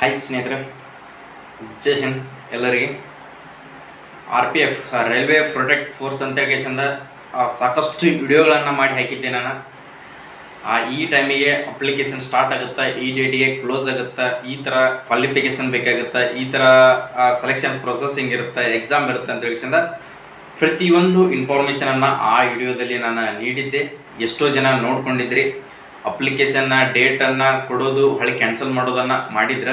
Hi ಸ್ನೇಹಿತರೆ, ಜೈ ಹಿಂದ್ ಎಲ್ಲರಿಗೆ. RPF railway protect force ಅಂತ ಹೇಳಿಕೆಸಿಂದ ಸಾಕಷ್ಟು ವಿಡಿಯೋಗಳನ್ನು ಮಾಡಿ ಹಾಕಿದ್ದೆ ನಾನು. ಈ ಟೈಮಿಗೆ ಅಪ್ಲಿಕೇಶನ್ ಸ್ಟಾರ್ಟ್ ಆಗುತ್ತಾ, ಈ ಡೇಟಿಗೆ ಕ್ಲೋಸ್ ಆಗುತ್ತಾ, ಈ ಥರ ಕ್ವಾಲಿಫಿಕೇಷನ್ ಬೇಕಾಗುತ್ತಾ, ಈ ಥರ ಸೆಲೆಕ್ಷನ್ ಪ್ರೊಸೆಸಿಂಗ್ ಇರುತ್ತೆ, ಎಕ್ಸಾಮ್ ಇರುತ್ತೆ ಅಂತ ಹೇಳಿಕೆಸಿಂದ ಪ್ರತಿಯೊಂದು ಇನ್ಫಾರ್ಮೇಷನನ್ನು ಆ ವಿಡಿಯೋದಲ್ಲಿ ನಾನು ನೀಡಿದ್ದೆ. ಎಷ್ಟೋ ಜನ ನೋಡ್ಕೊಂಡಿದ್ರಿ. ಅಪ್ಲಿಕೇಶನ್ನ ಡೇಟನ್ನು ಕೊಡೋದು ಹೊಳ್ಳಿ ಕ್ಯಾನ್ಸಲ್ ಮಾಡೋದನ್ನು ಮಾಡಿದ್ರೆ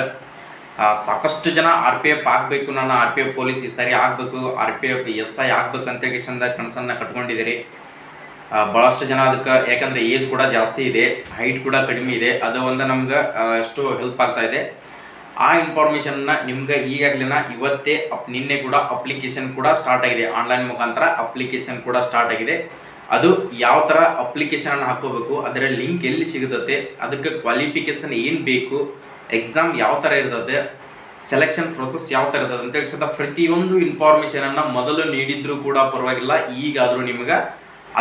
ಸಾಕಷ್ಟು ಜನ RPF ಆಗಬೇಕು, ನಾನು RPF ಪೊಲೀಸ್ ಈ ಸಾರಿ ಆಗಬೇಕು, RPF SI ಆಗಬೇಕು ಅಂತ ಹೇಳಿಕೆಸಿಂದ ಕನಸನ್ನು ಕಟ್ಕೊಂಡಿದ್ದೀರಿ. ಭಾಳಷ್ಟು ಜನ ಅದಕ್ಕೆ, ಯಾಕಂದರೆ ಏಜ್ ಕೂಡ ಜಾಸ್ತಿ ಇದೆ, ಹೈಟ್ ಕೂಡ ಕಡಿಮೆ ಇದೆ, ಅದು ಒಂದು ನಮ್ಗೆ ಎಷ್ಟು ಹೆಲ್ಪ್ ಆಗ್ತಾ ಇದೆ. ಆ ಇನ್ಫಾರ್ಮೇಷನ್ನ ನಿಮ್ಗೆ ಈಗಾಗಲೇ ಇವತ್ತೇ ನಿನ್ನೆ ಕೂಡ ಅಪ್ಲಿಕೇಶನ್ ಕೂಡ ಸ್ಟಾರ್ಟ್ ಆಗಿದೆ. ಆನ್ಲೈನ್ ಮುಖಾಂತರ ಅಪ್ಲಿಕೇಶನ್ ಕೂಡ ಸ್ಟಾರ್ಟ್ ಆಗಿದೆ. ಅದು ಯಾವ ಥರ ಅಪ್ಲಿಕೇಶನನ್ನು ಹಾಕೋಬೇಕು, ಅದರ ಲಿಂಕ್ ಎಲ್ಲಿ ಸಿಗುತ್ತದೆ, ಅದಕ್ಕೆ ಕ್ವಾಲಿಫಿಕೇಷನ್ ಏನು ಬೇಕು, ಎಕ್ಸಾಮ್ ಯಾವ ಥರ ಇರ್ತದೆ, ಸೆಲೆಕ್ಷನ್ ಪ್ರೊಸೆಸ್ ಯಾವ ಥರ ಇರ್ತದೆ ಅಂತ ಹೇಳಿದ ಪ್ರತಿಯೊಂದು ಇನ್ಫಾರ್ಮೇಷನನ್ನು ಮೊದಲು ನೀಡಿದ್ರೂ ಕೂಡ ಪರವಾಗಿಲ್ಲ, ಈಗಾದರೂ ನಿಮ್ಗೆ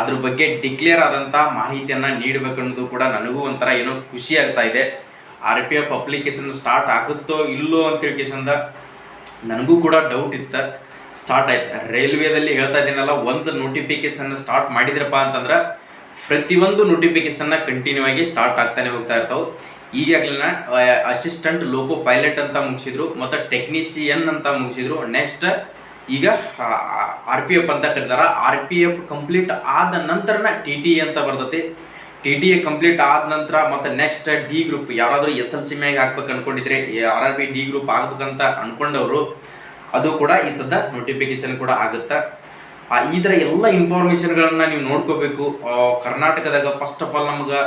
ಅದ್ರ ಬಗ್ಗೆ ಡಿಕ್ಲೇರ್ ಆದಂಥ ಮಾಹಿತಿಯನ್ನು ನೀಡಬೇಕನ್ನೋದು ಕೂಡ ನನಗೂ ಒಂಥರ ಏನೋ ಖುಷಿ ಆಗ್ತಾ ಇದೆ. RPF ಅಪ್ಲಿಕೇಶನ್ ಸ್ಟಾರ್ಟ್ ಆಗುತ್ತೋ ಇಲ್ಲೋ ಅಂತ ಹೇಳಿಕೆಸಿಂದ ನನಗೂ ಕೂಡ ಡೌಟ್ ಇತ್ತು. ಸ್ಟಾರ್ಟ್ ಆಯ್ತು. ರೈಲ್ವೇದಲ್ಲಿ ಹೇಳ್ತಾ ಇದ್ದೀನಲ್ಲ, ಒಂದು ನೋಟಿಫಿಕೇಶನ್ ಸ್ಟಾರ್ಟ್ ಮಾಡಿದ್ರಪ್ಪ ಅಂತಂದ್ರೆ ಪ್ರತಿಯೊಂದು ನೋಟಿಫಿಕೇಶನ್ನ ಕಂಟಿನ್ಯೂ ಆಗಿ ಸ್ಟಾರ್ಟ್ ಆಗ್ತಾನೆ ಹೋಗ್ತಾ ಇರ್ತಾವೆ. ಈಗಾಗಲೇ ಅಸಿಸ್ಟೆಂಟ್ ಲೋಕೋ ಪೈಲಟ್ ಅಂತ ಮುಗಿಸಿದ್ರು, ಮತ್ತು ಟೆಕ್ನಿಷಿಯನ್ ಅಂತ ಮುಗಿಸಿದ್ರು. ನೆಕ್ಸ್ಟ್ ಈಗ RPF ಅಂತ ಕರೀತಾರೆ. RPF ಕಂಪ್ಲೀಟ್ ಆದ ನಂತರನ TTA ಅಂತ ಬರ್ತೈತಿ. TTA ಕಂಪ್ಲೀಟ್ ಆದ ನಂತರ ಮತ್ತು ನೆಕ್ಸ್ಟ್ D ಗ್ರೂಪ್, ಯಾರಾದರೂ SLC ಮ್ಯಾಗ ಹಾಕ್ಬೇಕು ಅನ್ಕೊಂಡಿದ್ರೆ, RRB D ಗ್ರೂಪ್ ಆಗ್ಬೇಕಂತ ಅನ್ಕೊಂಡವರು, ಅದು ಕೂಡ ಈ ಸದ್ದ ನೋಟಿಫಿಕೇಶನ್ ಕೂಡ ಆಗುತ್ತೆ. ಈ ಥರ ಎಲ್ಲ ಇನ್ಫಾರ್ಮೇಷನ್ಗಳನ್ನು ನೀವು ನೋಡ್ಕೋಬೇಕು. ಕರ್ನಾಟಕದಾಗ ಫಸ್ಟ್ ಆಫ್ ಆಲ್ ನಮ್ಗೆ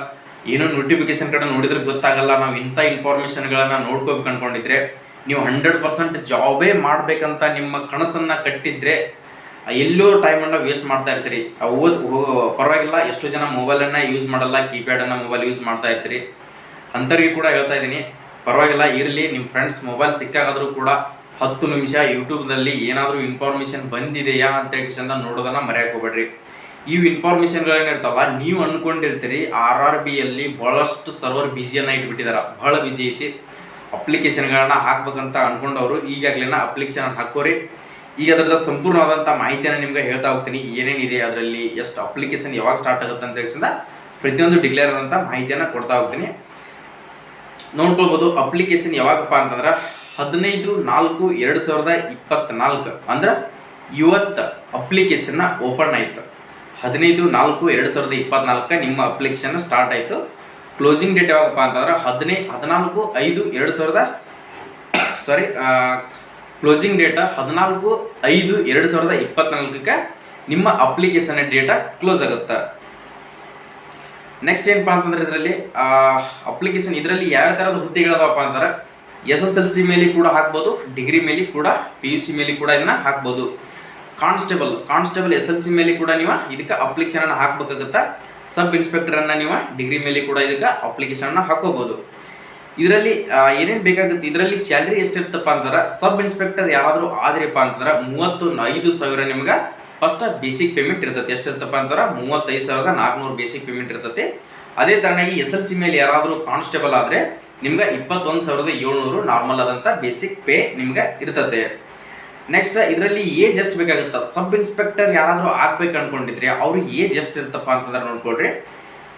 ಏನೋ ನೋಟಿಫಿಕೇಶನ್ ಕಡೆ ನೋಡಿದ್ರೆ ಗೊತ್ತಾಗಲ್ಲ. ನಾವು ಇಂಥ ಇನ್ಫಾರ್ಮೇಷನ್ಗಳನ್ನು ನೋಡ್ಕೋಬೇಕು ಅನ್ಕೊಂಡಿದ್ರೆ, ನೀವು 100% ಜಾಬೇ ಮಾಡಬೇಕಂತ ನಿಮ್ಮ ಕನಸನ್ನು ಕಟ್ಟಿದ್ರೆ ಎಲ್ಲೋ ಟೈಮನ್ನು ವೇಸ್ಟ್ ಮಾಡ್ತಾ ಇರ್ತೀರಿ. ಪರವಾಗಿಲ್ಲ, ಎಷ್ಟೋ ಜನ ಮೊಬೈಲನ್ನು ಯೂಸ್ ಮಾಡಲ್ಲ, ಕೀಪ್ಯಾಡನ್ನು ಮೊಬೈಲ್ ಯೂಸ್ ಮಾಡ್ತಾ ಇರ್ತೀರಿ. ಅಂಥವ್ರಿಗೆ ಕೂಡ ಹೇಳ್ತಾ ಇದ್ದೀನಿ, ಪರವಾಗಿಲ್ಲ, ಇರಲಿ, ನಿಮ್ಮ ಫ್ರೆಂಡ್ಸ್ ಮೊಬೈಲ್ ಸಿಕ್ಕಾಗಾದರೂ ಕೂಡ 10 ನಿಮಿಷ ಯೂಟ್ಯೂಬ್ನಲ್ಲಿ ಏನಾದರೂ ಇನ್ಫಾರ್ಮೇಷನ್ ಬಂದಿದೆಯಾ ಅಂತ ಹೇಳಿಕೆಸಿಂದ ನೋಡೋದನ್ನು ಮರೆಯಕ್ಕೆ ಹೋಗ್ಬೇಡ್ರಿ. ಈ ಇನ್ಫಾರ್ಮೇಷನ್ಗಳೇನಿರ್ತಲ್ಲ, ನೀವು ಅಂದ್ಕೊಂಡಿರ್ತೀರಿ RRBಯಲ್ಲಿ ಭಾಳಷ್ಟು ಸರ್ವರ್ ಬಿಜಿಯನ್ನು ಇಟ್ಬಿಟ್ಟಿದ್ದಾರೆ, ಭಾಳ ಬಿಜಿ ಐತಿ. ಅಪ್ಲಿಕೇಶನ್ಗಳನ್ನ ಹಾಕ್ಬೇಕಂತ ಅಂದ್ಕೊಂಡವರು ಈಗಾಗಲೇ ಅಪ್ಲಿಕೇಶನ್ ಹಾಕೋರಿ. ಈಗ ಅದರದ ಸಂಪೂರ್ಣವಾದಂಥ ಮಾಹಿತಿಯನ್ನು ನಿಮ್ಗೆ ಹೇಳ್ತಾ ಹೋಗ್ತೀನಿ. ಏನೇನಿದೆ ಅದರಲ್ಲಿ, ಎಷ್ಟು ಅಪ್ಲಿಕೇಶನ್ ಯಾವಾಗ ಸ್ಟಾರ್ಟ್ ಆಗುತ್ತೆ ಅಂತ ಹೇಳಿಸಿಂದ ಪ್ರತಿಯೊಂದು ಡಿಕ್ಲೇರ್ ಆದಂಥ ಮಾಹಿತಿಯನ್ನು ಕೊಡ್ತಾ ಹೋಗ್ತೀನಿ. ನೋಡ್ಕೊಳ್ಬೋದು. ಅಪ್ಲಿಕೇಶನ್ ಯಾವಾಗಪ್ಪ ಅಂತಂದ್ರೆ 15/4/2024 ಅಂದ್ರೆ ಇವತ್ತು ಅಪ್ಲಿಕೇಶನ್ನ ಓಪನ್ ಆಯಿತು. 15/4/2024 ನಿಮ್ಮ ಅಪ್ಲಿಕೇಶನ್ ಸ್ಟಾರ್ಟ್ ಆಯಿತು. ಕ್ಲೋಸಿಂಗ್ ಡೇಟ್ ಯಾವಾಗಪ್ಪ ಅಂತಂದ್ರೆ 14/5/2024 ಕ್ಲೋಸಿಂಗ್ ಡೇಟ್ 14/5/2024 ನಿಮ್ಮ ಅಪ್ಲಿಕೇಶನ್ ಡೇಟಾ ಕ್ಲೋಸ್ ಆಗುತ್ತೆ. ನೆಕ್ಸ್ಟ್ ಏನಪ್ಪ ಅಂತಂದ್ರೆ ಇದರಲ್ಲಿ ಅಪ್ಲಿಕೇಶನ್, ಇದರಲ್ಲಿ ಯಾವ ಥರದ ಹುದ್ದೆಗಳದಪ್ಪ ಅಂತಂದ್ರೆ SSLC ಮೇಲೆ ಕೂಡ ಹಾಕ್ಬೋದು, ಡಿಗ್ರಿ ಮೇಲೆ ಕೂಡ, PUC ಮೇಲೆ ಕೂಡ ಇದನ್ನ ಹಾಕ್ಬೋದು. ಕಾನ್ಸ್ಟೇಬಲ್ SLC ಮೇಲೆ ಕೂಡ ನೀವು ಇದಕ್ಕೆ ಅಪ್ಲಿಕೇಶನ್ ಹಾಕಬೇಕಾಗುತ್ತೆ. ಸಬ್ ಇನ್ಸ್ಪೆಕ್ಟರನ್ನು ನೀವು ಡಿಗ್ರಿ ಮೇಲೆ ಕೂಡ ಇದಕ್ಕೆ ಅಪ್ಲಿಕೇಶನ್ ಹಾಕೋಬೋದು. ಇದರಲ್ಲಿ ಏನೇನು ಬೇಕಾಗುತ್ತೆ, ಇದರಲ್ಲಿ ಸ್ಯಾಲ್ರಿ ಎಷ್ಟಿರ್ತಪ್ಪ ಅಂತಂದ್ರೆ, ಸಬ್ ಇನ್ಸ್ಪೆಕ್ಟರ್ ಯಾರಾದರೂ ಆದ್ರಪ್ಪ ಅಂತಂದ್ರೆ 35,000 ನಿಮ್ಗೆ ಫಸ್ಟ್ ಬೇಸಿಕ್ ಪೇಮೆಂಟ್ ಇರ್ತೈತಿ. ಎಷ್ಟಿರ್ತಪ್ಪ ಅಂತಂದ್ರೆ 35,400 ಬೇಸಿಕ್ ಪೇಮೆಂಟ್ ಇರ್ತೈತಿ. ಅದೇ ಥರನಾಗಿ SLC ಮೇಲೆ ಯಾರಾದರೂ ಕಾನ್ಸ್ಟೇಬಲ್ ಆದರೆ ನಿಮ್ಗೆ 21,700 ನಾರ್ಮಲ್ ಆದಂಥ ಬೇಸಿಕ್ ಪೇ ನಿಮ್ಗೆ ಇರ್ತದೆ. ನೆಕ್ಸ್ಟ್ ಇದರಲ್ಲಿ ಏಜ್ ಎಷ್ಟು ಬೇಕಾಗುತ್ತೆ, ಸಬ್ ಇನ್ಸ್ಪೆಕ್ಟರ್ ಯಾರಾದರೂ ಆಗ್ಬೇಕು ಅನ್ಕೊಂಡಿದ್ರೆ ಅವ್ರಿಗೆ ಏಜ್ ಎಷ್ಟು ಇರ್ತಪ್ಪ ಅಂತಂದ್ರೆ ನೋಡ್ಕೊಳ್ರಿ,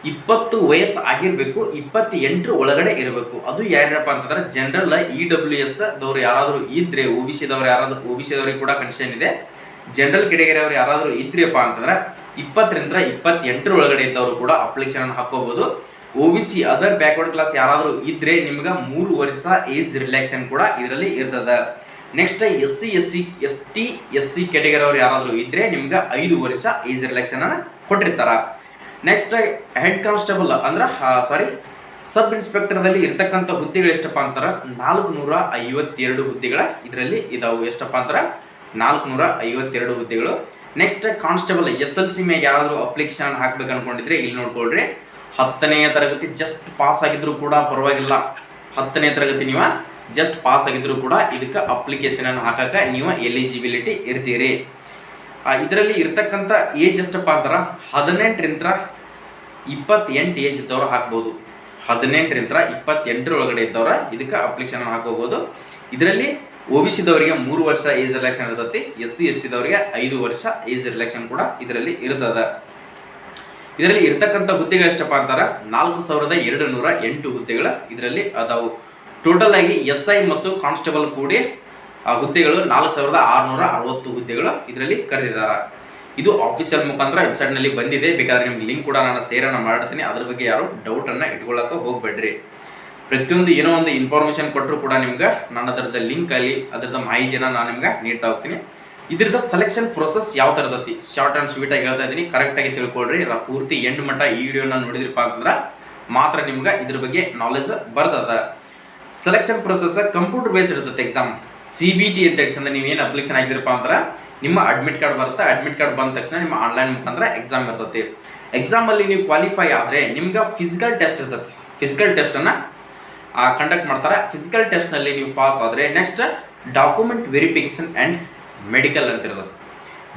20 ವಯಸ್ಸು ಆಗಿರಬೇಕು, 28 ಒಳಗಡೆ ಇರಬೇಕು. ಅದು ಯಾರಪ್ಪ ಅಂತಂದ್ರೆ ಜನರಲ್ EWS ದವರು ಯಾರಾದರೂ ಇದ್ರೆ, OBCದವ್ರು ಯಾರಾದರೂ, OBCದವ್ರಿಗೆ ಕೂಡ ಕನ್ಸೆಷನ್ ಇದೆ. ಜನರಲ್ ಕೆಟಗರಿ ಅವರು ಯಾರಾದರೂ ಇದ್ರಪ್ಪ ಅಂತಂದ್ರೆ 20ರಿಂದ 28 ಒಳಗಡೆ ಇದ್ದವರು ಕೂಡ ಅಪ್ಲಿಕೇಶನ್ ಹಾಕೋಬಹುದು. OBC ಅದರ್ ಬ್ಯಾಕ್ವರ್ಡ್ ಕ್ಲಾಸ್ ಯಾರಾದರೂ ಇದ್ರೆ ನಿಮ್ಗೆ 3 ವರ್ಷ ಏಜ್ ರಿಲ್ಯಾಕ್ಸೇಷನ್ ಕೂಡ ಇದರಲ್ಲಿ ಇರ್ತದೆ. Next SC ST SC category ಅವರು ಯಾರಾದರೂ ಇದ್ರೆ ನಿಮ್ಗೆ 5 ವರ್ಷ ಏಜ್ ರಿಲ್ಯಾಕ್ಸೇಷನ್ ಕೊಟ್ಟಿರ್ತಾರ. ನೆಕ್ಸ್ಟ್ ಹೆಡ್ ಕಾನ್ಸ್ಟೇಬಲ್ ಅಂದ್ರೆ ಸಬ್ ಇನ್ಸ್ಪೆಕ್ಟರ್ದಲ್ಲಿ ಇರ್ತಕ್ಕಂಥ ಹುದ್ದೆಗಳು ಎಷ್ಟಪ್ಪ ಅಂತಾರೆ, 452 ಹುದ್ದೆಗಳ ಇದರಲ್ಲಿ ಇದಾವೆ. ಎಷ್ಟಪ್ಪ ಅಂತಾರೆ 452 ಹುದ್ದೆಗಳು. ನೆಕ್ಸ್ಟ್ ಕಾನ್ಸ್ಟೇಬಲ್ SLC ಮೇಲೆ ಯಾರಾದರೂ ಅಪ್ಲಿಕೇಶನ್ ಹಾಕ್ಬೇಕು ಅನ್ಕೊಂಡಿದ್ರೆ ಇಲ್ಲಿ ನೋಡ್ಕೊಳ್ರಿ, 10ನೇ ತರಗತಿ ಜಸ್ಟ್ ಪಾಸ್ ಆಗಿದ್ರು ಕೂಡ ಪರವಾಗಿಲ್ಲ. 10ನೇ ತರಗತಿ ನೀವು ಜಸ್ಟ್ ಪಾಸ್ ಆಗಿದ್ರು ಕೂಡ ಇದಕ್ಕೆ ಅಪ್ಲಿಕೇಶನ್ ಹಾಕಕ್ಕೆ ನೀವು ಎಲಿಜಿಬಿಲಿಟಿ ಇರ್ತೀರಿ. ಇದರಲ್ಲಿ ಇರ್ತಕ್ಕಂಥ ಏಜ್ ಎಷ್ಟಪ್ಪ ಅಂತಾರೆ 18ರಿಂದ 28 ಏಜ್ ಇದ್ದವರು ಹಾಕ್ಬೋದು. 18ರಿಂದ 28 ಒಳಗಡೆ ಇದ್ದವ್ರ ಇದಕ್ಕೆ ಅಪ್ಲಿಕೇಶನ್ ಹಾಕೋಬಹುದು. ಇದರಲ್ಲಿ OBC ದವರಿಗೆ 3 ವರ್ಷ ಏಜ್ ರಿಲ್ಯಾಕ್ಷನ್ ಇರ್ತೈತಿ, SC/ST ದವರಿಗೆ 5 ವರ್ಷ ಏಜ್ ರಿಲ್ಯಾಕ್ಷನ್ ಕೂಡ ಇದರಲ್ಲಿ ಇರ್ತದ. ಇದರಲ್ಲಿ ಇರ್ತಕ್ಕಂಥ ಹುದ್ದೆಗಳು ಎಷ್ಟಪ್ಪ ಅಂತಾರ 4208 ಹುದ್ದೆಗಳು ಇದರಲ್ಲಿ ಅದಾವು. ಟೋಟಲ್ ಆಗಿ SI ಮತ್ತು ಕಾನ್ಸ್ಟೇಬಲ್ ಕೂಡಿ ಆ ಹುದ್ದೆಗಳು 4660 ಹುದ್ದೆಗಳು ಇದರಲ್ಲಿ ಕರೆದಿದ್ದಾರೆ. ಇದು ಆಫೀಸಿಯಲ್ ಮುಖಾಂತರ ವೆಬ್ಸೈಟ್ನಲ್ಲಿ ಬಂದಿದೆ. ಬೇಕಾದ್ರೆ ನಿಮ್ಗೆ ಲಿಂಕ್ ಕೂಡ ನಾನು ಶೇರನ್ನು ಮಾಡ್ತೀನಿ. ಅದ್ರ ಬಗ್ಗೆ ಯಾರು ಡೌಟನ್ನು ಇಟ್ಕೊಳ್ಳೋಕೆ ಹೋಗ್ಬೇಡ್ರಿ. ಪ್ರತಿಯೊಂದು ಏನೋ ಒಂದು ಇನ್ಫಾರ್ಮೇಷನ್ ಕೊಟ್ಟರು ಕೂಡ ನಿಮ್ಗೆ ನಾನು ಅದರದ ಲಿಂಕ್ ಅಲ್ಲಿ ಅದರದ ಮಾಹಿತಿಯನ್ನು ನಾನು ನಿಮ್ಗೆ ನೀಡ್ತಾ ಹೋಗ್ತೀನಿ. ಇದ್ರದ ಸೆಲೆಕ್ಷನ್ ಪ್ರೊಸೆಸ್ ಯಾವ ಥರ ಇರ್ತೈತಿ ಶಾರ್ಟ್ ಆ್ಯಂಡ್ ಸ್ವೀಟ್ ಆಗಿ ಹೇಳ್ತಾ ಇದ್ದೀನಿ, ಕರೆಕ್ಟಾಗಿ ತಿಳ್ಕೊಳ್ರಿ. ಪೂರ್ತಿ ಎಂಡ್ ಮಟ್ಟ ಈ ವಿಡಿಯೋನ ನೋಡಿದ್ರಪ್ಪ ಅಂತಂದ್ರೆ ಮಾತ್ರ ನಿಮ್ಗೆ ಇದ್ರ ಬಗ್ಗೆ ನಾಲೆಜ್ ಬರ್ತದ. ಸೆಲೆಕ್ಷನ್ ಪ್ರೊಸೆಸ್ ಕಂಪ್ಯೂಟರ್ ಬೇಸ್ಡ್ ಇರ್ತೈತೆ. ಎಕ್ಸಾಮ್ CBT ಅಂತ ತಕ್ಷಣ ನೀವೇನು ಅಪ್ಲಿಕೇಶನ್ ಆಗಿದ್ರಪ್ಪ ಅಂದ್ರೆ ನಿಮ್ಮ ಅಡ್ಮಿಟ್ ಕಾರ್ಡ್ ಬರುತ್ತೆ. ಅಡ್ಮಿಟ್ ಕಾರ್ಡ್ ಬಂದ ತಕ್ಷಣ ನಿಮ್ಮ ಆನ್ಲೈನ್ ಮುಖಾಂತರ ಎಕ್ಸಾಮ್ ಇರ್ತೈತಿ. ಎಕ್ಸಾಮಲ್ಲಿ ನೀವು ಕ್ವಾಲಿಫೈ ಆದರೆ ನಿಮ್ಗೆ ಫಿಸಿಕಲ್ ಟೆಸ್ಟ್ ಇರ್ತೈತಿ. ಫಿಸಿಕಲ್ ಟೆಸ್ಟನ್ನು ಕಂಡಕ್ಟ್ ಮಾಡ್ತಾರೆ. ಫಿಸಿಕಲ್ ಟೆಸ್ಟ್ನಲ್ಲಿ ನೀವು ಪಾಸ್ ಆದರೆ next document verification and medical ಅಂತ ಇರ್ತದೆ.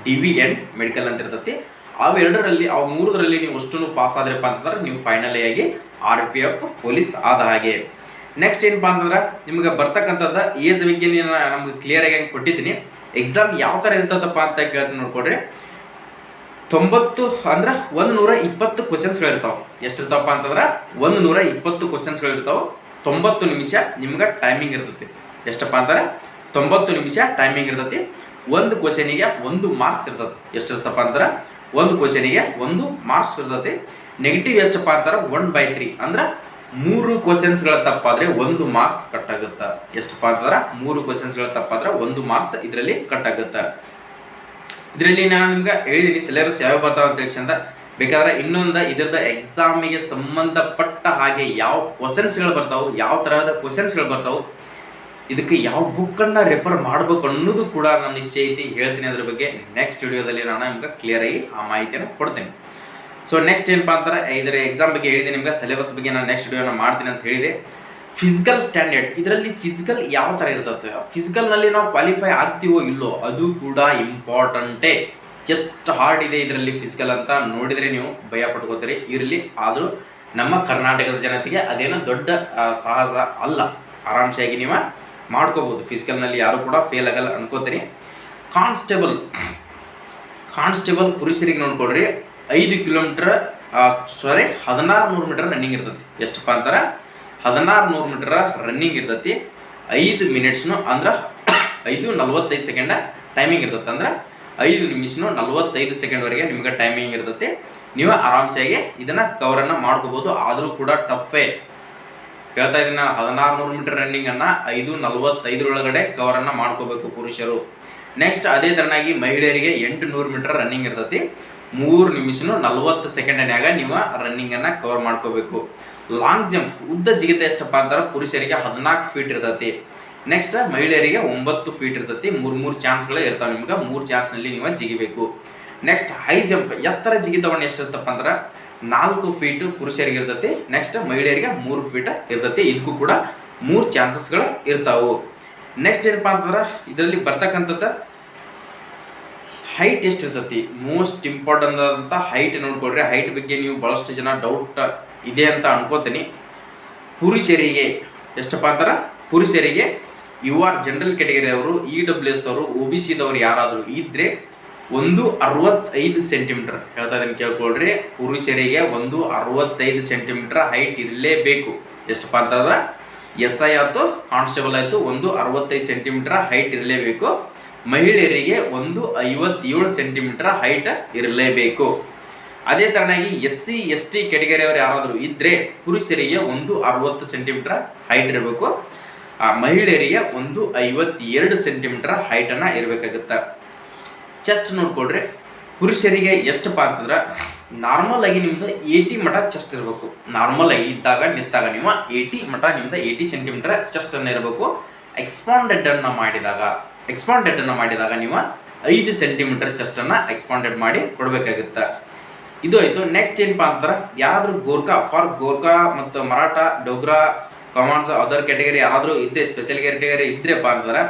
DV ಆ್ಯಂಡ್ ಮೆಡಿಕಲ್ ಅಂತ ಇರ್ತೈತಿ. ಅವೆರಡರಲ್ಲಿ ಮೂರರಲ್ಲಿ ನೀವು ಅಷ್ಟು ಪಾಸ್ ಆದ್ರಪ್ಪ ಅಂತಂದ್ರೆ ನೀವು ಫೈನಲಿ ಆಗಿ RPF ಪೊಲೀಸ್ ಆದ ಹಾಗೆ. ನೆಕ್ಸ್ಟ್ ಏನಪ್ಪ ಅಂತಂದ್ರೆ ನಿಮ್ಗೆ ಬರ್ತಕ್ಕಂಥದ್ದು ಏಜ್ ಬಗ್ಗೆ ನಮ್ಗೆ ಕ್ಲಿಯರ್ ಆಗಿ ಕೊಟ್ಟಿದ್ದೀನಿ. ಎಕ್ಸಾಮ್ ಯಾವ ಥರ ಇರ್ತದಪ್ಪ ಅಂತ ಕೇಳ್ತೀನಿ ನೋಡ್ಕೊಡ್ರಿ. 90 ಅಂದ್ರೆ 120 ಕ್ವಶನ್ಸ್ಗಳಿರ್ತಾವೆ. ಎಷ್ಟಿರ್ತಾವಪ್ಪ ಅಂತಂದ್ರೆ 120 ಕ್ವಶನ್ಸ್ಗಳಿರ್ತಾವೆ. 90 ನಿಮಿಷ ನಿಮ್ಗೆ ಟೈಮಿಂಗ್ ಇರ್ತೈತಿ. ಎಷ್ಟಪ್ಪ ಅಂತಾರೆ 90 ನಿಮಿಷ ಟೈಮಿಂಗ್ ಇರ್ತೈತಿ. ಒಂದು ಕ್ವಶನಿಗೆ 1 ಮಾರ್ಕ್ಸ್ ಇರ್ತೈತಿ. ಎಷ್ಟಿರ್ತಪ್ಪ ಅಂದ್ರೆ ಒಂದು ಕ್ವಶನಿಗೆ 1 ಮಾರ್ಕ್ಸ್ ಇರ್ತೈತಿ. ನೆಗೆಟಿವ್ ಎಷ್ಟಪ್ಪ ಅಂತಾರೆ 1/3 ಅಂದ್ರೆ 3 ಕ್ವಶನ್ಸ್ಗಳ ತಪ್ಪಾದರೆ 1 ಮಾರ್ಕ್ಸ್ ಕಟ್ ಆಗುತ್ತೆ. ಎಷ್ಟಪ್ಪ ಅಂತಂದ್ರೆ 3 ಕ್ವಶನ್ಸ್ಗಳ ತಪ್ಪಾದ್ರೆ 1 ಮಾರ್ಕ್ಸ್ ಇದರಲ್ಲಿ ಕಟ್ ಆಗುತ್ತೆ. ಇದರಲ್ಲಿ ನಾನು ನಿಮ್ಗೆ ಹೇಳಿದ್ದೀನಿ ಸಿಲೆಬಸ್ ಯಾವ ಬರ್ತಾವ ಅಂತ ತಕ್ಷಣ ಬೇಕಾದ್ರೆ ಇನ್ನೊಂದು ಇದರದ ಎಕ್ಸಾಮಿಗೆ ಸಂಬಂಧಪಟ್ಟ ಹಾಗೆ ಯಾವ ಕ್ವಶನ್ಸ್ಗಳು ಬರ್ತಾವೆ, ಯಾವ ತರಹದ ಕ್ವಶನ್ಸ್ಗಳು ಬರ್ತಾವೆ, ಇದಕ್ಕೆ ಯಾವ ಬುಕ್ಕನ್ನು ರೆಫರ್ ಮಾಡಬೇಕು ಅನ್ನೋದು ಕೂಡ ನನ್ನ ಇಚ್ಛೆ ಐತಿ. ಹೇಳ್ತೀನಿ ಅದ್ರ ಬಗ್ಗೆ ನೆಕ್ಸ್ಟ್ ವಿಡಿಯೋದಲ್ಲಿ ನಾನು ನಿಮ್ಗೆ ಕ್ಲಿಯರ್ ಆಗಿ ಆ ಮಾಹಿತಿಯನ್ನು ಕೊಡ್ತೇನೆ. ಸೊ ನೆಕ್ಸ್ಟ್ ಏನಪ್ಪ ಅಂತಾರೆ ಇದರ ಎಕ್ಸಾಮ್ ಬಗ್ಗೆ ಹೇಳಿದೆ ನಿಮ್ಗೆ, ಸಿಲೆಬಸ್ ಬಗ್ಗೆ ನಾನು ನೆಕ್ಸ್ಟ್ ವಿಡಿಯೋನ ಮಾಡ್ತೀನಿ ಅಂತ ಹೇಳಿದೆ. ಫಿಸಿಕಲ್ ಸ್ಟ್ಯಾಂಡರ್ಡ್ ಇದರಲ್ಲಿ ಫಿಸಿಕಲ್ ಯಾವ ಥರ ಇರ್ತದೆ, ಫಿಸಿಕಲ್ನಲ್ಲಿ ನಾವು ಕ್ವಾಲಿಫೈ ಆಗ್ತೀವೋ ಇಲ್ಲೋ ಅದು ಕೂಡ ಇಂಪಾರ್ಟೆಂಟೇ. ಎಷ್ಟು ಹಾರ್ಡ್ ಇದೆ ಇದರಲ್ಲಿ ಫಿಸಿಕಲ್ ಅಂತ ನೋಡಿದರೆ ನೀವು ಭಯ ಪಟ್ಕೋತೀರಿ. ಇರಲಿ, ಆದರೂ ನಮ್ಮ ಕರ್ನಾಟಕದ ಜನತೆಗೆ ಅದೇನೋ ದೊಡ್ಡ ಸಾಹಸ ಅಲ್ಲ. ಆರಾಮ್ಸಾಗಿ ನೀವು ಮಾಡ್ಕೋಬೋದು. ಫಿಸಿಕಲ್ನಲ್ಲಿ ಯಾರು ಕೂಡ ಫೇಲ್ ಆಗಲ್ಲ ಅನ್ಕೋತೀರಿ. ಕಾನ್ಸ್ಟೇಬಲ್ ಪುರುಷರಿಗೆ ನೋಡ್ಕೊಡ್ರಿ 5 ಕಿಲೋಮೀಟರ್ 1600 ಮೀಟರ್ ರನ್ನಿಂಗ್ ಇರ್ತೈತಿ. ಎಷ್ಟಪ್ಪ ಅಂತಾರೆ 1600 ಮೀಟರ್ ರನ್ನಿಂಗ್ ಇರ್ತೈತಿ. 5 ಮಿನಿಟ್ಸ್ನು ಅಂದ್ರೆ 5:45 ಸೆಕೆಂಡ್ ಟೈಮಿಂಗ್ ಇರ್ತೈತೆ. ಅಂದ್ರೆ 5 ನಿಮಿಷನು 45 ಸೆಕೆಂಡ್ವರೆಗೆ ನಿಮ್ಗೆ ಟೈಮಿಂಗ್ ಇರ್ತೈತಿ. ನೀವು ಆರಾಮ್ಸಾಗಿ ಇದನ್ನು ಕವರನ್ನು ಮಾಡ್ಕೋಬೋದು. ಆದರೂ ಕೂಡ ಟಫೇ ಹೇಳ್ತಾ ಇದ್ದೀನಿ ನಾನು. 1600 ಮೀಟರ್ ರನ್ನಿಂಗನ್ನು 5:45 ಒಳಗಡೆ ಕವರನ್ನು ಮಾಡ್ಕೋಬೇಕು ಪುರುಷರು. ನೆಕ್ಸ್ಟ್ ಅದೇ ಥರನಾಗಿ ಮಹಿಳೆಯರಿಗೆ 800 ಮೀಟರ್ ರನ್ನಿಂಗ್ ಇರ್ತೈತಿ. 3 ನಿಮಿಷನು 40 ಸೆಕೆಂಡ್ನ್ಯಾಗ ನೀವು ರನ್ನಿಂಗನ್ನು ಕವರ್ ಮಾಡ್ಕೋಬೇಕು. ಲಾಂಗ್ ಜಂಪ್ ಉದ್ದ ಜಿಗಿತ ಎಷ್ಟಪ್ಪ ಅಂತಾರೆ ಪುರುಷರಿಗೆ 14 ಫೀಟ್ ಇರ್ತೈತಿ. ನೆಕ್ಸ್ಟ್ ಮಹಿಳೆಯರಿಗೆ 9 ಫೀಟ್ ಇರ್ತೈತಿ. 3 ಚಾನ್ಸ್ಗಳು ಇರ್ತಾವೆ. ನಿಮ್ಗೆ 3 ಚಾನ್ಸ್ನಲ್ಲಿ ನೀವು ಜಿಗಿಬೇಕು. ನೆಕ್ಸ್ಟ್ ಹೈ ಜಂಪ್ ಎತ್ತರ ಜಿಗಿತವನ್ನು ಎಷ್ಟಿರ್ತಪ್ಪ ಅಂದ್ರೆ 4 ಫೀಟ್ ಪುರುಷರಿಗೆ ಇರ್ತೈತಿ. ನೆಕ್ಸ್ಟ್ ಮಹಿಳೆಯರಿಗೆ 3 ಫೀಟ್ ಇರ್ತೈತಿ. ಇದಕ್ಕೂ ಕೂಡ 3 ಚಾನ್ಸಸ್ಗಳು ಇರ್ತಾವೆ. ನೆಕ್ಸ್ಟ್ ಏನಪ್ಪ ಅಂತಂದ್ರೆ ಇದರಲ್ಲಿ ಬರ್ತಕ್ಕಂಥದ್ದು ಹೈಟ್ ಎಷ್ಟು ಇರ್ತೈತಿ, ಮೋಸ್ಟ್ ಇಂಪಾರ್ಟೆಂಟ್ ಆದಂಥ ಹೈಟ್ ನೋಡ್ಕೊಡ್ರಿ. ಹೈಟ್ ಬಗ್ಗೆ ನೀವು ಭಾಳಷ್ಟು ಜನ ಡೌಟ್ ಇದೆ ಅಂತ ಅನ್ಕೋತೀನಿ. ಪುರುಷರಿಗೆ ಎಷ್ಟಪ್ಪ ಅಂತಾರೆ ಪುರುಷರಿಗೆ UR ಜನರಲ್ ಕ್ಯಾಟಗರಿ ಅವರು, EWS ಅವರು, OBC ದವರು ಯಾರಾದರೂ ಇದ್ದರೆ 165 ಸೆಂಟಿಮೀಟರ್ ಹೇಳ್ತಾ ಇದ್ದೀನಿ ಕೇಳ್ಕೊಳ್ರಿ. ಪುರುಷರಿಗೆ 165 ಸೆಂಟಿಮೀಟರ್ ಹೈಟ್ ಇರಲೇಬೇಕು. ಎಷ್ಟಪ್ಪ ಅಂತಂದ್ರೆ SI ಆಯಿತು ಕಾನ್ಸ್ಟೇಬಲ್ ಆಯಿತು 165 ಸೆಂಟಿಮೀಟರ್ ಹೈಟ್ ಇರಲೇಬೇಕು. ಮಹಿಳೆಯರಿಗೆ 157 ಸೆಂಟಿಮೀಟರ್ ಹೈಟ್ ಇರಲೇಬೇಕು. ಅದೇ ಥರನಾಗಿ SC/ST ಕ್ಯಾಟಗರಿಯವರು ಯಾರಾದರೂ ಇದ್ದರೆ ಪುರುಷರಿಗೆ 160 ಸೆಂಟಿಮೀಟರ್ ಹೈಟ್ ಇರಬೇಕು. ಮಹಿಳೆಯರಿಗೆ 152 ಸೆಂಟಿಮೀಟರ್ ಹೈಟನ್ನು ಇರಬೇಕಾಗುತ್ತೆ. ಚೆಸ್ಟ್ ನೋಡ್ಕೊಡ್ರಿ. ಪುರುಷರಿಗೆ ಎಷ್ಟಪ್ಪ ಅಂತಂದ್ರೆ ನಾರ್ಮಲ್ ಆಗಿ ನಿಮ್ದು 80 ಮಟ ಚೆಸ್ಟ್ ಇರಬೇಕು. ನಾರ್ಮಲ್ ಆಗಿ ಇದ್ದಾಗ ನಿಂತಾಗ ನೀವು 80 ಮಟ ನಿಮ್ದು 80 ಸೆಂಟಿಮೀಟರ್ ಚೆಸ್ಟ್ ಅನ್ನು ಇರಬೇಕು. ಎಕ್ಸ್ಪಾಂಡೆಡ್ ಅನ್ನು ಮಾಡಿದಾಗ ನೀವು 5 ಸೆಂಟಿಮೀಟರ್ ಚೆಸ್ಟ್ ಅನ್ನು ಎಕ್ಸ್ಪಾಂಡೆಡ್ ಮಾಡಿ ಕೊಡಬೇಕಾಗುತ್ತೆ. ಇದು ಆಯಿತು. ನೆಕ್ಸ್ಟ್ ಏನಪ್ಪ ಅಂತಂದ್ರೆ ಯಾರಾದರೂ ಗೋರ್ಖಾ ಮತ್ತು Maratha, Dogra, commands, other category ಯಾರಾದರೂ ಇದ್ದರೆ, ಸ್ಪೆಷಲ್ ಕ್ಯಾಟಗರಿ ಇದ್ರಪ್ಪ ಅಂತಂದ್ರೆ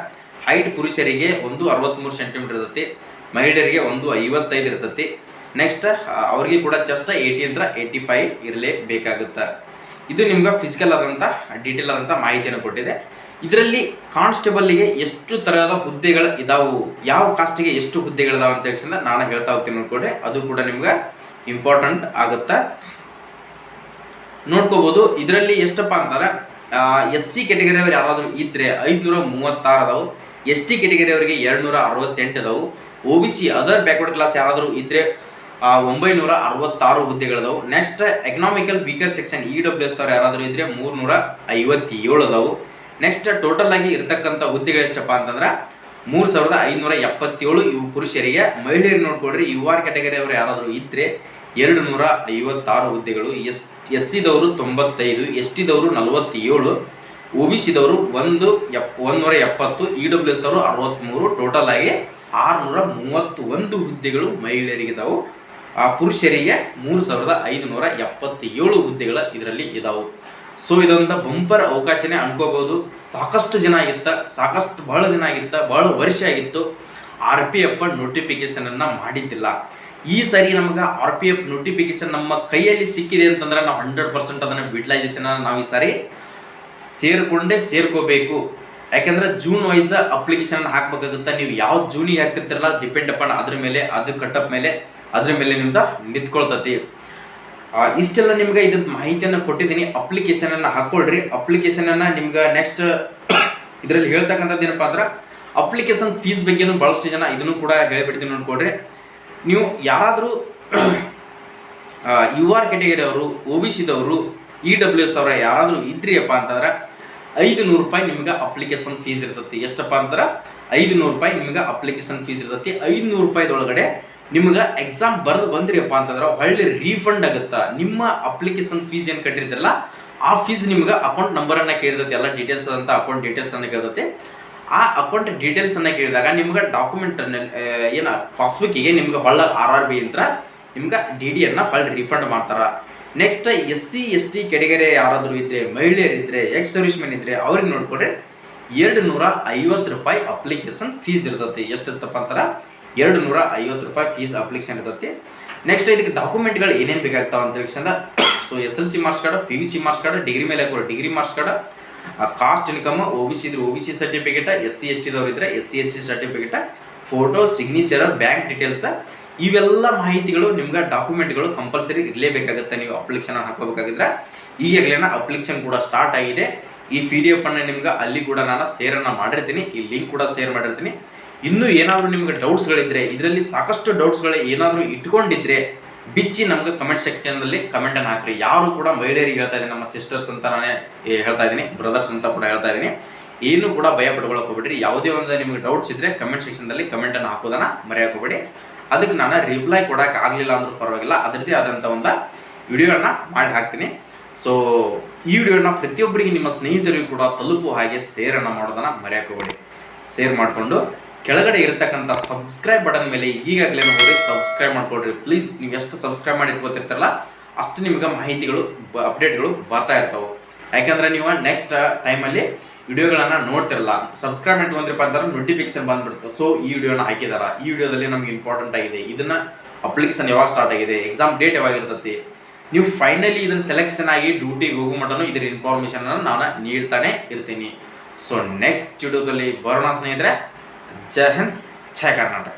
ಹೈಟ್ ಪುರುಷರಿಗೆ 163 ಸೆಂಟಿಮೀಟರ್ ಇರ್ತೈತಿ. ಮಹಿಳೆಯರಿಗೆ 155 ಇರ್ತೈತಿ. ನೆಕ್ಸ್ಟ್ ಅವ್ರಿಗೆ ಕೂಡ ಚೆಸ್ಟ್ 80 85 ಇರಲೇಬೇಕಾಗುತ್ತೆ. ಇದು ನಿಮ್ಗೆ ಫಿಸಿಕಲ್ ಆದಂಥ ಡೀಟೇಲ್ ಆದಂಥ ಮಾಹಿತಿಯನ್ನು ಕೊಟ್ಟಿದೆ. ಇದರಲ್ಲಿ ಕಾನ್ಸ್ಟೇಬಲ್ಗೆ ಎಷ್ಟು ತರಹದ ಹುದ್ದೆಗಳು ಇದಾವು, ಯಾವ ಕಾಸ್ಟಿಗೆ ಎಷ್ಟು ಹುದ್ದೆಗಳಿದಾವೆ ಅಂತ ಹೇಳಿ ನಾನು ಹೇಳ್ತಾ ಹೋಗ್ತೀನಿ ನೋಡ್ಕೊಂಡೆ. ಅದು ಕೂಡ ನಿಮ್ಗೆ ಇಂಪಾರ್ಟೆಂಟ್ ಆಗುತ್ತಾ ನೋಡ್ಕೋಬಹುದು. ಇದರಲ್ಲಿ ಎಷ್ಟಪ್ಪ ಅಂತಾರೆ, SC ಕ್ಯಾಟಗರಿ ಅವ್ರು ಯಾರಾದರೂ ಇದ್ರೆ 536 ಅದಾವು, ST ಕ್ಯಾಟಗರಿ ಅವರಿಗೆ 268 ಅದಾವು, OBC ಅದರ್ ಬ್ಯಾಕ್ವರ್ಡ್ ಕ್ಲಾಸ್ ಯಾರಾದರೂ ಇದ್ರೆ 966 ಹುದ್ದೆಗಳಿದಾವು. Next economical weaker section EWS ಅವ್ರು ಯಾರಾದರೂ ಇದ್ರೆ 357 ಅದಾವು. ನೆಕ್ಸ್ಟ್ ಟೋಟಲ್ ಆಗಿ ಇರತಕ್ಕಂಥ ಹುದ್ದೆಗಳು ಎಷ್ಟಪ್ಪ ಅಂತಂದ್ರೆ 3577 ಇವು ಪುರುಷರಿಗೆ. ಮಹಿಳೆಯರಿಗೆ ನೋಡ್ಕೊಡ್ರಿ, UR ಕ್ಯಾಟಗರಿ ಅವರು ಯಾರಾದರೂ ಇದ್ರೆ 256 ಹುದ್ದೆಗಳು, SC ದವರು 95, ST ದವರು 47, OBC ದವರು 170, EWS ದವರು 63. Total ಆಗಿ 631 ಹುದ್ದೆಗಳು ಮಹಿಳೆಯರಿಗಿದಾವು. ಪುರುಷರಿಗೆ 3577 ಹುದ್ದೆಗಳ ಇದರಲ್ಲಿ ಇದಾವು. ಸೊ ಇದೊಂದು ಬಂಪರ್ ಅವಕಾಶನೇ ಅನ್ಕೋಬಹುದು. ಸಾಕಷ್ಟು ಜನ ಆಗಿತ್ತ, ಬಹಳ ದಿನ ಆಗಿತ್ತ, ಬಹಳ ವರ್ಷ ಆಗಿತ್ತು RPF ನೋಟಿಫಿಕೇಶನ್ ಅನ್ನ ಮಾಡಿದ್ದಿಲ್ಲ. ಈ ಸಾರಿ ನಮ್ಗೆ RPF ನೋಟಿಫಿಕೇಶನ್ ನಮ್ಮ ಕೈಯಲ್ಲಿ ಸಿಕ್ಕಿದೆ ಅಂತಂದ್ರೆ ನಾವು 100% ಅದನ್ನ ಯುಟಿಲೈಸೇಷನ್ ನಾವು ಈ ಸಾರಿ ಸೇರ್ಕೋಬೇಕು. ಯಾಕಂದ್ರೆ ಜೂನ್ ವೈಸ್ ಅಪ್ಲಿಕೇಶನ್ ಹಾಕ್ಬೇಕಾಗುತ್ತೆ. ನೀವು ಯಾವ ಜೂನಿಗೆ ಹಾಕ್ತಿರ್ತಿರಲ್ಲ, ಡಿಪೆಂಡ್ ಅಪಾನ್ ಅದ್ರ ಮೇಲೆ, ಅದು ಕಟಪ್ ಮೇಲೆ, ಅದ್ರ ಮೇಲೆ ನಿಮ್ದು ನಿಂತ್ಕೊಳ್ತತಿ. ಇಷ್ಟೆಲ್ಲ ನಿಮ್ಗೆ ಇದ್ರ ಮಾಹಿತಿಯನ್ನು ಕೊಟ್ಟಿದ್ದೀನಿ. ಅಪ್ಲಿಕೇಶನ್ ಅನ್ನ ಹಾಕೊಳ್ರಿ. ಅಪ್ಲಿಕೇಶನ್ ಅನ್ನ ನಿಮ್ಗೆ ನೆಕ್ಸ್ಟ್ ಇದರಲ್ಲಿ ಹೇಳ್ತಕ್ಕಂಥದ್ದು ಏನಪ್ಪಾ ಅಂದ್ರೆ ಅಪ್ಲಿಕೇಶನ್ ಫೀಸ್ ಬಗ್ಗೆನೂ ಬಹಳಷ್ಟು ಜನ ಇದನ್ನು ಕೂಡ ಹೇಳ್ಬಿಡ್ತೀನಿ ನೋಡ್ಕೊಡ್ರಿ. ನೀವು ಯಾರಾದರೂ UR ಕ್ಯಾಟಗರಿ ಅವರು, OBC ದವರು, EWS ದವರ ಯಾರಾದರೂ ಇದ್ರಿಯಪ್ಪ ಅಂತಂದ್ರೆ 500 ರೂಪಾಯಿ ನಿಮ್ಗೆ ಅಪ್ಲಿಕೇಶನ್ ಫೀಸ್ ಇರ್ತತಿ. ಎಷ್ಟಪ್ಪ ಅಂತಾರೆ 500 ರೂಪಾಯಿ ನಿಮ್ಗೆ ಅಪ್ಲಿಕೇಶನ್ ಫೀಸ್ ಇರ್ತತಿ. 500 ರೂಪಾಯಿದೊಳಗಡೆ ನಿಮ್ಗೆ ಎಕ್ಸಾಮ್ ಬರೆದು ಬಂದ್ರಿಯಪ್ಪ ಅಂತಂದ್ರೆ ಹೊಳ್ಳಿ ರೀಫಂಡ್ ಆಗುತ್ತಾ. ನಿಮ್ಮ ಅಪ್ಲಿಕೇಶನ್ ಫೀಸ್ ಏನು ಕಟ್ಟಿರ್ತಿರಲ್ಲ ಆ ಫೀಸ್ ನಿಮ್ಗೆ ಅಕೌಂಟ್ ನಂಬರನ್ನು ಕೇಳಿರ್ತೈತಿ, ಎಲ್ಲ ಡೀಟೇಲ್ಸ್ ಅಂತ ಅಕೌಂಟ್ ಡೀಟೇಲ್ಸ್ ಅನ್ನು ಕೇಳಿರ್ತೈತಿ. ಆ ಅಕೌಂಟ್ ಡೀಟೇಲ್ಸ್ ಅನ್ನ ಕೇಳಿದಾಗ ನಿಮ್ಗೆ ಡಾಕ್ಯುಮೆಂಟ್ ಏನು ಪಾಸ್ಬುಕ್ಕಿಗೆ ನಿಮ್ಗೆ ಹೊಳ್ಳ RRB ಅಂತ ನಿಮ್ಗೆ DD ಅನ್ನ ಹೊಳ್ಳಿ ರೀಫಂಡ್ ಮಾಡ್ತಾರ. ನೆಕ್ಸ್ಟ್ SC ST ಕ್ಯಾಟಗರಿ ಯಾರಾದರೂ ಇದ್ರೆ, ಮಹಿಳೆಯರಿದ್ರೆ, ಎಕ್ಸ್ ಸರ್ವಿಸ್ ಮೆನ್ ಇದ್ರೆ ಅವ್ರಿಗೆ ನೋಡ್ಕೊಂಡ್ರೆ 250 ರೂಪಾಯಿ ಅಪ್ಲಿಕೇಶನ್ ಫೀಸ್ ಇರ್ತೈತಿ. ಎಷ್ಟಿರ್ತಪ್ಪ ಅಂತಾರ 250 ರೂಪಾಯಿ ಫೀಸ್ ಅಪ್ಲಿಕೇಶನ್ ಇರ್ತೈತಿ. ನೆಕ್ಸ್ಟ್ ಇದಕ್ಕೆ ಡಾಕ್ಯುಮೆಂಟ್ಗಳು ಏನೇನು ಬೇಕಾಗ್ತಾವ ಅಂತ ಹೇಳಿ so SLC marks card, PVC marks card, degree ಮೇಲೆ ಹಾಕೋರು degree marks card, caste income, OBC ಇದ್ರೆ OBC ಸರ್ಟಿಫಿಕೇಟ್, SC ST ದವ್ರು ಇದ್ರೆ SC ST certificate, photo, signature, bank details, ಇವೆಲ್ಲ ಮಾಹಿತಿಗಳು ನಿಮ್ಗೆ ಡಾಕ್ಯುಮೆಂಟ್ಗಳು ಕಂಪಲ್ಸರಿ ಇರಲೇಬೇಕಾಗುತ್ತೆ. ನೀವು ಅಪ್ಲಿಕೇಶನ್ ಹಾಕೋಬೇಕಾಗಿದ್ರೆ ಈಗಾಗಲೇ ಅಪ್ಲಿಕೇಶನ್ ಕೂಡ ಸ್ಟಾರ್ಟ್ ಆಗಿದೆ. ಈ PDF ಅನ್ನ ನಿಮ್ಗೆ ಅಲ್ಲಿ ಕೂಡ ನಾನು ಶೇರನ್ನು ಮಾಡಿರ್ತೀನಿ, ಈ ಲಿಂಕ್ ಕೂಡ ಶೇರ್ ಮಾಡಿರ್ತೀನಿ. ಇನ್ನೂ ಏನಾದರೂ ನಿಮ್ಗೆ ಡೌಟ್ಸ್ಗಳಿದ್ರೆ, ಇದರಲ್ಲಿ ಸಾಕಷ್ಟು ಡೌಟ್ಸ್ಗಳು ಏನಾದರೂ ಇಟ್ಕೊಂಡಿದ್ರೆ ಬಿಚ್ಚಿ ನಮ್ಗೆ ಕಮೆಂಟ್ ಸೆಕ್ಷನ್ನಲ್ಲಿ ಕಮೆಂಟನ್ನು ಹಾಕ್ರಿ. ಯಾರು ಕೂಡ ಮಹಿಳೆಯರಿಗೆ ಹೇಳ್ತಾ ಇದ್ದೀನಿ, ನಮ್ಮ ಸಿಸ್ಟರ್ಸ್ ಅಂತ ನಾನೇ ಹೇಳ್ತಾ ಇದ್ದೀನಿ, ಬ್ರದರ್ಸ್ ಅಂತ ಕೂಡ ಹೇಳ್ತಾ ಇದ್ದೀನಿ. ಏನು ಕೂಡ ಭಯ ಪಡ್ಕೊಳ್ಳೋಕೆ ಹೋಗ್ಬಿಡ್ರಿ. ಯಾವುದೇ ಒಂದು ನಿಮ್ಗೆ ಡೌಟ್ಸ್ ಇದ್ರೆ ಕಮೆಂಟ್ ಸೆಕ್ಷನ್ದಲ್ಲಿ ಕಮೆಂಟನ್ನು ಹಾಕೋದನ್ನ ಮರೆಯೋಕೆ ಹೋಗ್ಬೇಡಿ. ಅದಕ್ಕೆ ನಾನು ರಿಪ್ಲೈ ಕೊಡೋಕೆ ಆಗಲಿಲ್ಲ ಅಂದ್ರೂ ಪರವಾಗಿಲ್ಲ, ಅದರದ್ದೇ ಆದಂಥ ಒಂದು ವಿಡಿಯೋನ ಮಾಡಿ ಹಾಕ್ತೀನಿ. ಸೊ ಈ ವಿಡಿಯೋನ ಪ್ರತಿಯೊಬ್ಬರಿಗೆ ನಿಮ್ಮ ಸ್ನೇಹಿತರಿಗೂ ಕೂಡ ತಲುಪುವ ಹಾಗೆ ಶೇರನ್ನು ಮಾಡೋದನ್ನ ಮರೆಯೋಕೆ ಹೋಗ್ಬೇಡಿ. ಶೇರ್ ಮಾಡಿಕೊಂಡು ಕೆಳಗಡೆ ಇರತಕ್ಕಂಥ ಸಬ್ಸ್ಕ್ರೈಬ್ ಬಟನ್ ಮೇಲೆ ಈಗಾಗಲೇ ನೋಡಿ ಸಬ್ಸ್ಕ್ರೈಬ್ ಮಾಡ್ಕೊಳ್ರಿ ಪ್ಲೀಸ್. ನೀವು ಎಷ್ಟು ಸಬ್ಸ್ಕ್ರೈಬ್ ಮಾಡಿ ಇಟ್ಕೊತಿರ್ತಾರಲ್ಲ ಅಷ್ಟು ನಿಮ್ಗೆ ಮಾಹಿತಿಗಳು, ಅಪ್ಡೇಟ್ಗಳು ಬರ್ತಾ ಇರ್ತಾವೆ. ಯಾಕಂದ್ರೆ ನೀವು ನೆಕ್ಸ್ಟ್ ಟೈಮಲ್ಲಿ ವಿಡಿಯೋಗಳನ್ನು ನೋಡ್ತಿರಲ್ಲ, ಸಬ್ಸ್ಕ್ರೈಬ್ ಮಾಡ್ಕೊಂಡ್ರಪ್ಪ ಅಂತಂದ್ರೆ ನೋಟಿಫಿಕೇಶನ್ ಬಂದ್ಬಿಡುತ್ತೆ. ಸೊ ಈ ವಿಡಿಯೋನ ಹಾಕಿದಾರ, ಈ ವಿಡಿಯೋದಲ್ಲಿ ನಮ್ಗೆ ಇಂಪಾರ್ಟೆಂಟ್ ಆಗಿದೆ, ಇದನ್ನ ಅಪ್ಲಿಕೇಶನ್ ಯಾವಾಗ ಸ್ಟಾರ್ಟ್ ಆಗಿದೆ, ಎಕ್ಸಾಮ್ ಡೇಟ್ ಯಾವಾಗ ಇರ್ತೈತಿ, ನೀವು ಫೈನಲಿ ಇದನ್ನ ಸೆಲೆಕ್ಷನ್ ಆಗಿ ಡ್ಯೂಟಿಗೆ ಹೋಗೋ ಮಟನು ಇದರ ಇನ್ಫಾರ್ಮೇಶನ್ ನಾನು ನೀಡ್ತಾನೆ ಇರ್ತೀನಿ. ಸೊ ನೆಕ್ಸ್ಟ್ ವಿಡಿಯೋದಲ್ಲಿ ಬರೋಣ ಸ್ನೇಹಿತರೆ. ಜೈ ಹಿಂದ್, ಜೈ ಕರ್ನಾಟಕ.